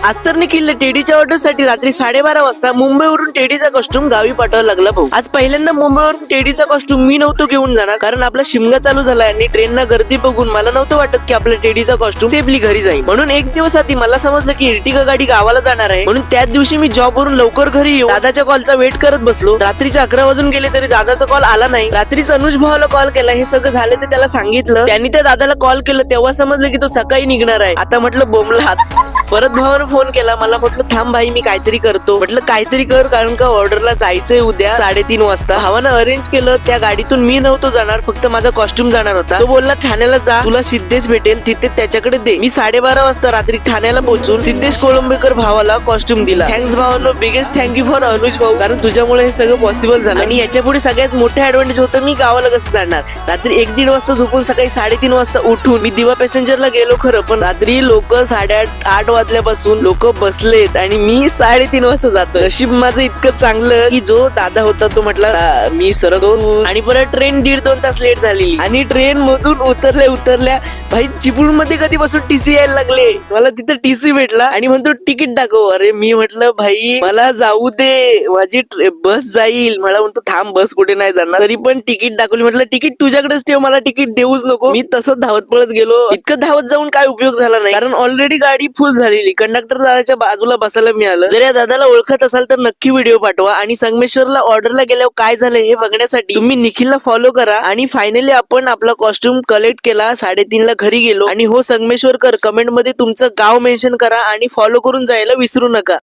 आज तर निखिल टेडीच्या ऑर्डर साठी रात्री 12:30 वाजता मुंबईवरून टेडीचा कॉस्ट्युम गावी पाठवायला लागला भाऊ. आज पहिल्यांदा मुंबईवरून टेडीचा कॉस्ट्युम मी नव्हतो घेऊन जाणार, कारण आपला शिमगा चालू झालाय आणि ट्रेनला गर्दी बघून मला नव्हतं वाटत की आपला टेडीचा कॉस्ट्युम सेफली घरी जाईल. म्हणून एक दिवस आधी मला समजलं की इर्टिगा गाडी गावाला जाणार आहे. म्हणून त्याच दिवशी मी जॉब वरून लवकर घरी येऊ दादाच्या कॉलचा वेट करत बसलो. रात्रीचे 11 वाजून गेले तरी दादाचा कॉल आला नाही. रात्रीच अनुज भावाला कॉल केला. हे सगळं झालं ते त्याला सांगितलं. त्यांनी त्या दादाला कॉल केलं तेव्हा समजलं की तो सकाळी निघणार आहे. आता म्हटलं बोंबला. परत भावानं फोन केला. मला म्हटलं थांब भाई मी काहीतरी करतो. म्हटलं काहीतरी कर, कारण का ऑर्डरला जायचंय उद्या 3:30 वाजता. भावानं अरेंज केलं. त्या गाडीतून मी नव्हतो जाणार, फक्त माझा कॉस्ट्युम जाणार होता. तो बोलला ठाण्याला जा, तुला सिद्धेश भेटेल तिथे त्याच्याकडे दे. मी 12:30 वाजता रात्री ठाण्याला पोहोचून सिद्धेश कोळंबेकर भावाला कॉस्ट्युम दिला. थँक्स भावानो, बिगेस्ट थँक्यू फॉर अनुज भाऊ, कारण तुझ्यामुळे हे सगळं पॉसिबल झालं. आणि याच्या पुढे सगळ्यात मोठं ऍडव्हान्टेज होतं मी गावाला कसं जाणार. रात्री 1-1:30 वाजता झोपून सकाळी 3:30 वाजता उठून मी दिवा पॅसेंजरला गेलो खरं, पण रात्री लोक 8:30 वाजल्यापासून लोक बसलेत आणि मी 3:30 वाजता जातो. नशीब माझं इतकं चांगलं की जो दादा होता तो म्हटला मी सरतो. आणि परत ट्रेन 1.5-2 तास लेट झालेली आणि ट्रेन मधून उतरल्या भाई चिपळूण मध्ये कधी बसून टीसी यायला लागले. मला तिथं टीसी भेटला आणि म्हणतो तिकीट दाखव. अरे मी म्हटलं भाई मला जाऊ दे, माझी बस जाईल. मला म्हणतो थांब बस कुठे नाही जाणार. तरी पण तिकीट दाखवली. म्हटलं तिकीट तुझ्याकडेच ठेव, मला तिकीट देऊच नको. मी तसंच धावत पळत गेलो. इतकं धावत जाऊन काय उपयोग झाला नाही, कारण ऑलरेडी गाडी फुल झालेली. कंडक्टर दादाच्या बाजूला बसायला मिळालं. जर या दादाला ओळखत असाल तर नक्की व्हिडिओ पाठवा. आणि संगमेश्वरला ऑर्डरला गेल्यावर काय झालं हे बघण्यासाठी तुम्ही निखिलला फॉलो करा. आणि फायनली आपण आपला कॉस्ट्युम कलेक्ट केला. 3:30 ला घरी गेलो. आणि हो संगमेश्वरकर कमेंट मध्ये तुमचं गाव मेन्शन करा आणि फॉलो करून जायला विसरू नका.